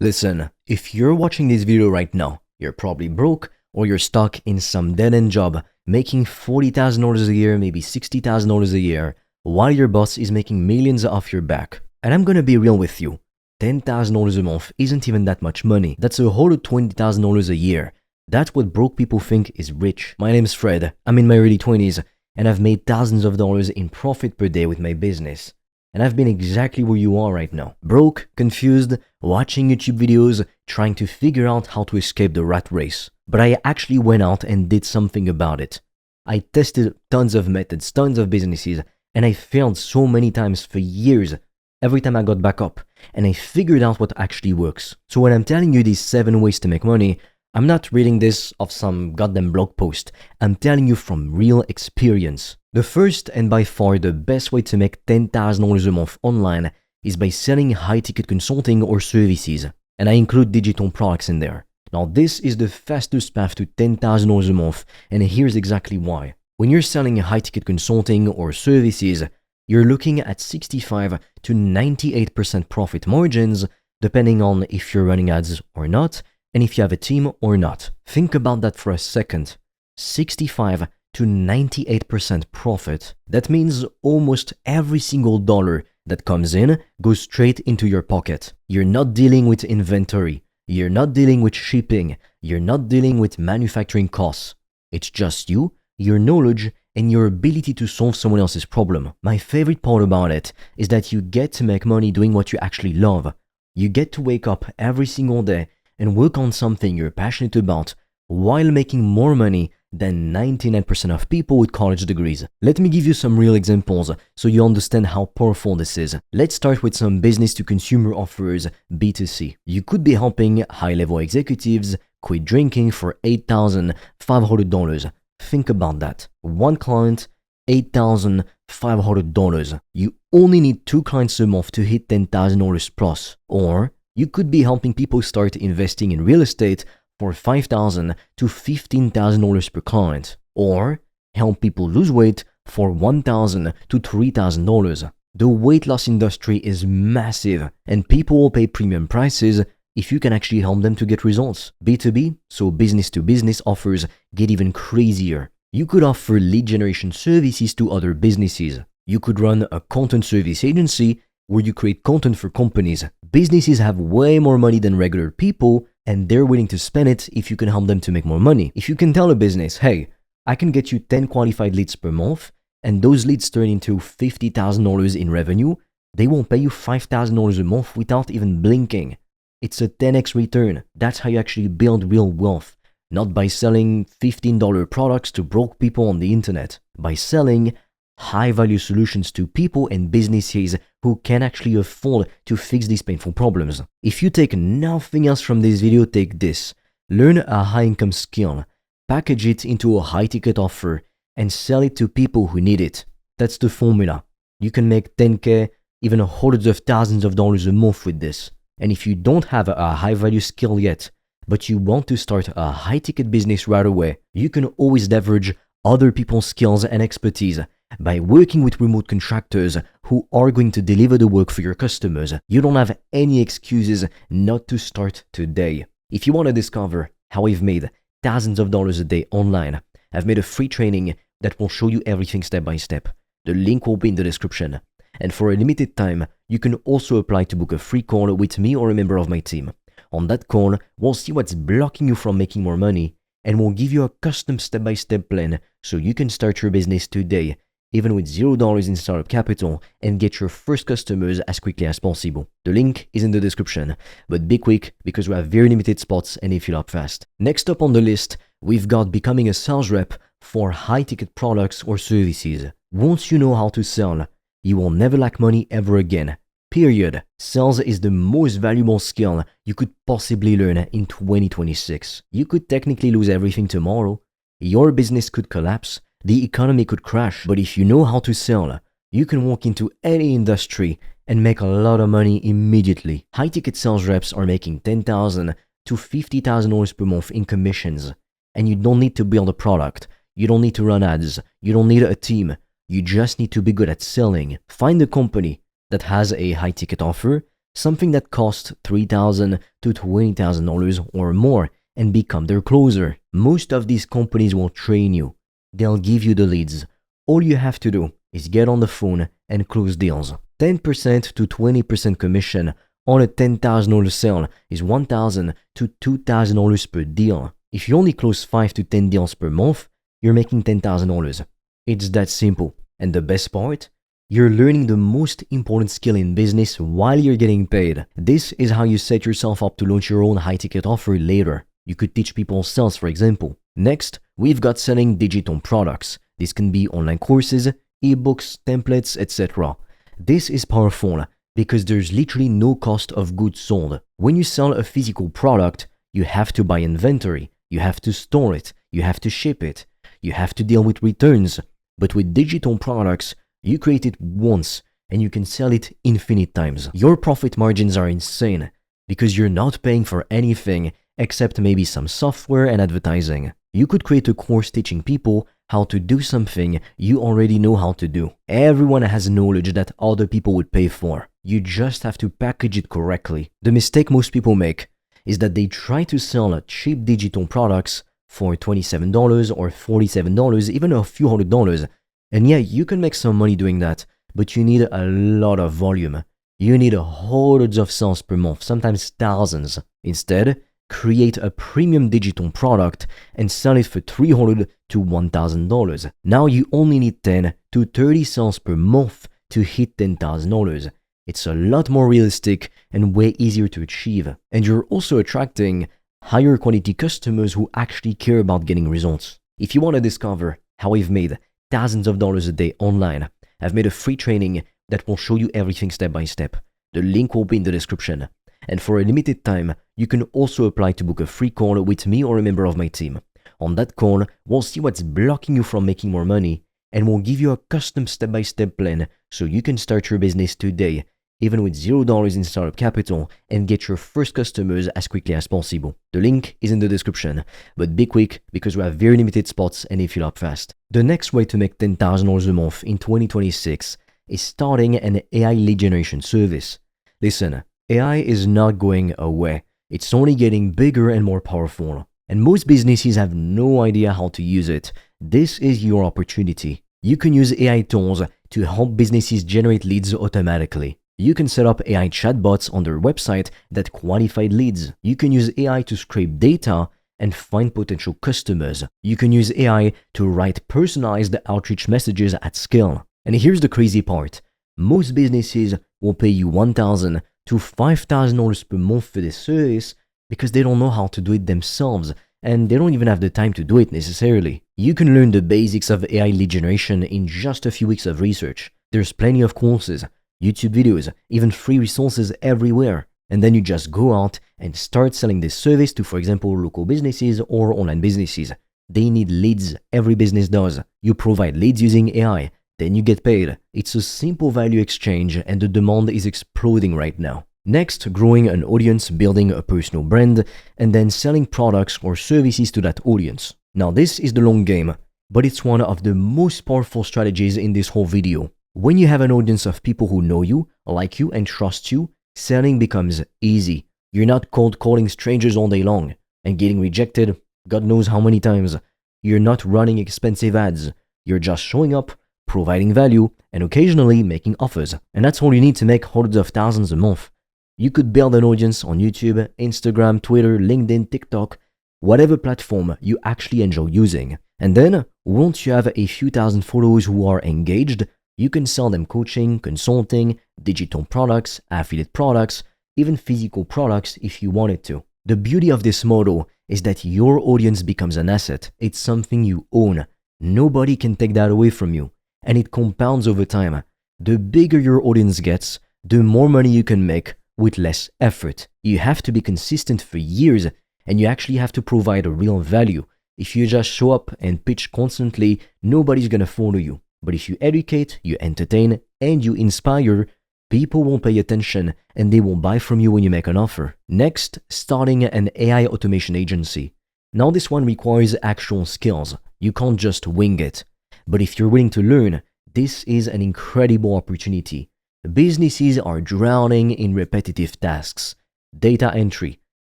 Listen, if you're watching this video right now, you're probably broke or you're stuck in some dead-end job making $40,000 a year, maybe $60,000 a year, while your boss is making millions off your back. And I'm gonna be real with you. $10,000 a month isn't even that much money. That's a whole $20,000 a year. That's what broke people think is rich. My name's Fred, I'm in my early 20s, and I've made thousands of dollars in profit per day with my business. And I've been exactly where you are right now. Broke, confused, watching YouTube videos, trying to figure out how to escape the rat race. But I actually went out and did something about it. I tested tons of methods, tons of businesses, and I failed so many times for years. Every time I got back up, and I figured out what actually works. So when I'm telling you these 7 ways to make money, I'm not reading this off some goddamn blog post. I'm telling you from real experience. The first and by far the best way to make $10,000 a month online is by selling high-ticket consulting or services. And I include digital products in there. Now this is the fastest path to $10,000 a month, and here's exactly why. When you're selling high-ticket consulting or services, you're looking at 65 to 98% profit margins, depending on if you're running ads or not, and if you have a team or not. Think about that for a second. 65 to 98% profit. That means almost every single dollar that comes in goes straight into your pocket. You're not dealing with inventory. You're not dealing with shipping. You're not dealing with manufacturing costs. It's just you, your knowledge, and your ability to solve someone else's problem. My favorite part about it is that you get to make money doing what you actually love. You get to wake up every single day and work on something you're passionate about while making more money than 99% of people with college degrees. Let me give you some real examples so you understand how powerful this is. Let's start with some business-to-consumer offers, B2C. You could be helping high-level executives quit drinking for $8,500. Think about that. One client, $8,500. You only need 2 clients a month to hit $10,000 plus. Or you could be helping people start investing in real estate for $5,000 to $15,000 per client. Or help people lose weight for $1,000 to $3,000. The weight loss industry is massive, and people will pay premium prices if you can actually help them to get results. B2B, so business to business offers, get even crazier. You could offer lead generation services to other businesses. You could run a content service agency where you create content for companies. Businesses have way more money than regular people, and they're willing to spend it if you can help them to make more money. If you can tell a business, hey, I can get you 10 qualified leads per month, and those leads turn into $50,000 in revenue, they will pay you $5,000 a month without even blinking. It's a 10x return. That's how you actually build real wealth. Not by selling $15 products to broke people on the internet. By selling high-value solutions to people and businesses who can actually afford to fix these painful problems. If you take nothing else from this video, take this. Learn a high-income skill, package it into a high-ticket offer, and sell it to people who need it. That's the formula. You can make 10K, even hundreds of thousands of dollars a month with this. And if you don't have a high-value skill yet, but you want to start a high-ticket business right away, you can always leverage other people's skills and expertise by working with remote contractors who are going to deliver the work for your customers. You don't have any excuses not to start today. If you want to discover how I've made thousands of dollars a day online, I've made a free training that will show you everything step by step. The link will be in the description. And for a limited time, you can also apply to book a free call with me or a member of my team. On that call, we'll see what's blocking you from making more money, and we'll give you a custom step-by-step plan so you can start your business today, even with $0 in startup capital, and get your first customers as quickly as possible. The link is in the description, but be quick because we have very limited spots and they fill up fast. Next up on the list, we've got becoming a sales rep for high-ticket products or services. Once you know how to sell, you will never lack money ever again. Period. Sales is the most valuable skill you could possibly learn in 2026. You could technically lose everything tomorrow. Your business could collapse. The economy could crash. But if you know how to sell, you can walk into any industry and make a lot of money immediately. High-ticket sales reps are making $10,000 to $50,000 per month in commissions. And you don't need to build a product. You don't need to run ads. You don't need a team. You just need to be good at selling. Find a company that has a high-ticket offer something that costs $3,000 to $20,000 or more, and become their closer. Most of these companies will train you. They'll give you the leads. All you have to do is get on the phone and close deals. 10% to 20% commission on a $10,000 sale is $1,000 to $2,000 per deal. If you only close 5 to 10 deals per month, you're making $10,000. It's that simple. And the best part? You're learning the most important skill in business while you're getting paid. This is how you set yourself up to launch your own high-ticket offer later. You could teach people sales, for example. Next, we've got selling digital products. This can be online courses, ebooks, templates, etc. This is powerful because there's literally no cost of goods sold. When you sell a physical product, you have to buy inventory, you have to store it, you have to ship it, you have to deal with returns. But with digital products, you create it once and you can sell it infinite times. Your profit margins are insane because you're not paying for anything except maybe some software and advertising. You could create a course teaching people how to do something you already know how to do. Everyone has knowledge that other people would pay for. You just have to package it correctly. The mistake most people make is that they try to sell cheap digital products for $27 or $47, even a few $100s. And yeah, you can make some money doing that, but you need a lot of volume. You need hundreds of sales per month, sometimes thousands. Instead, create a premium digital product and sell it for $300 to $1,000. Now you only need 10 to 30 sales per month to hit $10,000. It's a lot more realistic and way easier to achieve. And you're also attracting higher quality customers who actually care about getting results. If you want to discover how I've made thousands of dollars a day online, I've made a free training that will show you everything step by step. The link will be in the description. And for a limited time, you can also apply to book a free call with me or a member of my team. On that call, we'll see what's blocking you from making more money, and we'll give you a custom step-by-step plan so you can start your business today, even with $0 in startup capital, and get your first customers as quickly as possible. The link is in the description, but be quick because we have very limited spots and they fill up fast. The next way to make $10,000 a month in 2026 is starting an AI lead generation service. Listen, AI is not going away. It's only getting bigger and more powerful. And most businesses have no idea how to use it. This is your opportunity. You can use AI tools to help businesses generate leads automatically. You can set up AI chatbots on their website that qualify leads. You can use AI to scrape data and find potential customers. You can use AI to write personalized outreach messages at scale. And here's the crazy part. Most businesses will pay you $1,000 to $5,000 per month for this service because they don't know how to do it themselves and they don't even have the time to do it necessarily. You can learn the basics of AI lead generation in just a few weeks of research. There's plenty of courses, YouTube videos, even free resources everywhere. And then you just go out and start selling this service to, for example, local businesses or online businesses. They need leads. Every business does. You provide leads using AI. Then you get paid. It's a simple value exchange and the demand is exploding right now. Next, growing an audience, building a personal brand, and then selling products or services to that audience. Now this is the long game, but it's one of the most powerful strategies in this whole video. When you have an audience of people who know you, like you, and trust you, selling becomes easy. You're not cold calling strangers all day long and getting rejected God knows how many times. You're not running expensive ads. You're just showing up, providing value, and occasionally making offers. And that's all you need to make hundreds of thousands a month. You could build an audience on YouTube, Instagram, Twitter, LinkedIn, TikTok, whatever platform you actually enjoy using. And then, once you have a few thousand followers who are engaged, you can sell them coaching, consulting, digital products, affiliate products, even physical products if you wanted to. The beauty of this model is that your audience becomes an asset. It's something you own. Nobody can take that away from you. And it compounds over time. The bigger your audience gets, the more money you can make with less effort. You have to be consistent for years, and you actually have to provide a real value. If you just show up and pitch constantly, nobody's gonna follow you. But if you educate, you entertain, and you inspire, people will pay attention and they will buy from you when you make an offer. Next, starting an AI automation agency. Now this one requires actual skills. You can't just wing it. But if you're willing to learn, this is an incredible opportunity. Businesses are drowning in repetitive tasks: data entry,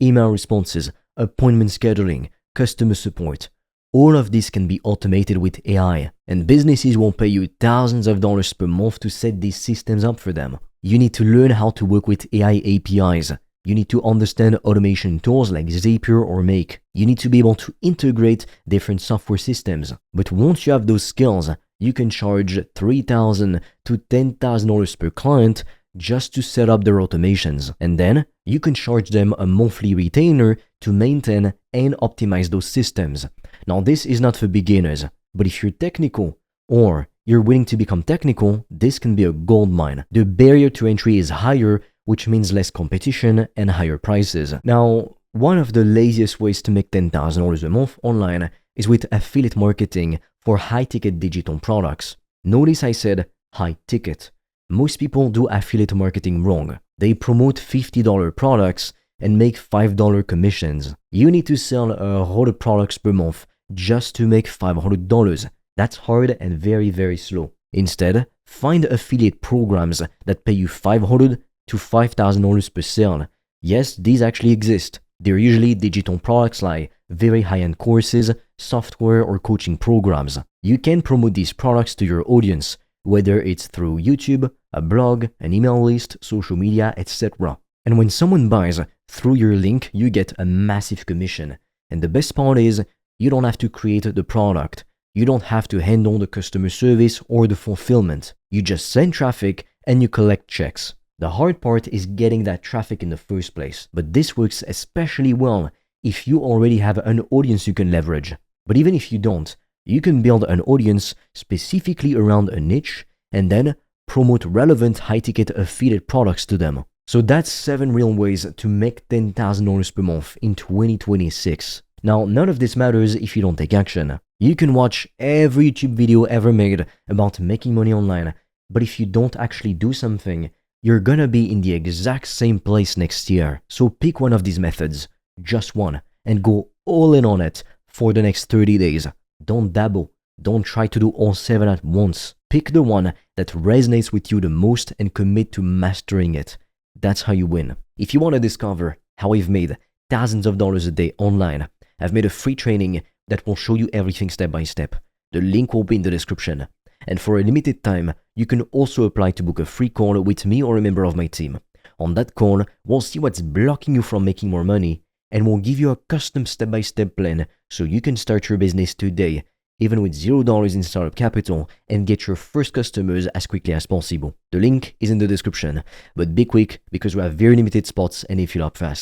email responses, appointment scheduling, customer support. All of this can be automated with AI, and businesses will pay you thousands of dollars per month to set these systems up for them. You need to learn how to work with AI APIs. You need to understand automation tools like Zapier or Make. You need to be able to integrate different software systems. But once you have those skills, you can charge $3,000 to $10,000 per client just to set up their automations. And then you can charge them a monthly retainer to maintain and optimize those systems. Now, this is not for beginners, but if you're technical or you're willing to become technical, this can be a gold mine. The barrier to entry is higher, which means less competition and higher prices. Now, one of the laziest ways to make $10,000 a month online is with affiliate marketing for high-ticket digital products. Notice I said high-ticket. Most people do affiliate marketing wrong. They promote $50 products and make $5 commissions. You need to sell 100 products per month just to make $500. That's hard and very, very slow. Instead, find affiliate programs that pay you $500 to $5,000 per sale. Yes, these actually exist. They're usually digital products like very high-end courses, software, or coaching programs. You can promote these products to your audience, whether it's through YouTube, a blog, an email list, social media, etc. And when someone buys through your link, you get a massive commission. And the best part is, you don't have to create the product. You don't have to handle the customer service or the fulfillment. You just send traffic and you collect checks. The hard part is getting that traffic in the first place. But this works especially well if you already have an audience you can leverage. But even if you don't, you can build an audience specifically around a niche and then promote relevant high-ticket affiliate products to them. So that's 7 real ways to make $10,000 per month in 2026. Now, none of this matters if you don't take action. You can watch every YouTube video ever made about making money online, but if you don't actually do something, you're gonna be in the exact same place next year. So pick one of these methods, just one, and go all in on it for the next 30 days. Don't dabble. Don't try to do all 7 at once. Pick the one that resonates with you the most and commit to mastering it. That's how you win. If you want to discover how I've made thousands of dollars a day online, I've made a free training that will show you everything step by step. The link will be in the description. And for a limited time, you can also apply to book a free call with me or a member of my team. On that call, we'll see what's blocking you from making more money, and we'll give you a custom step-by-step plan so you can start your business today, even with $0 in startup capital, and get your first customers as quickly as possible. The link is in the description, but be quick because we have very limited spots and they fill up fast.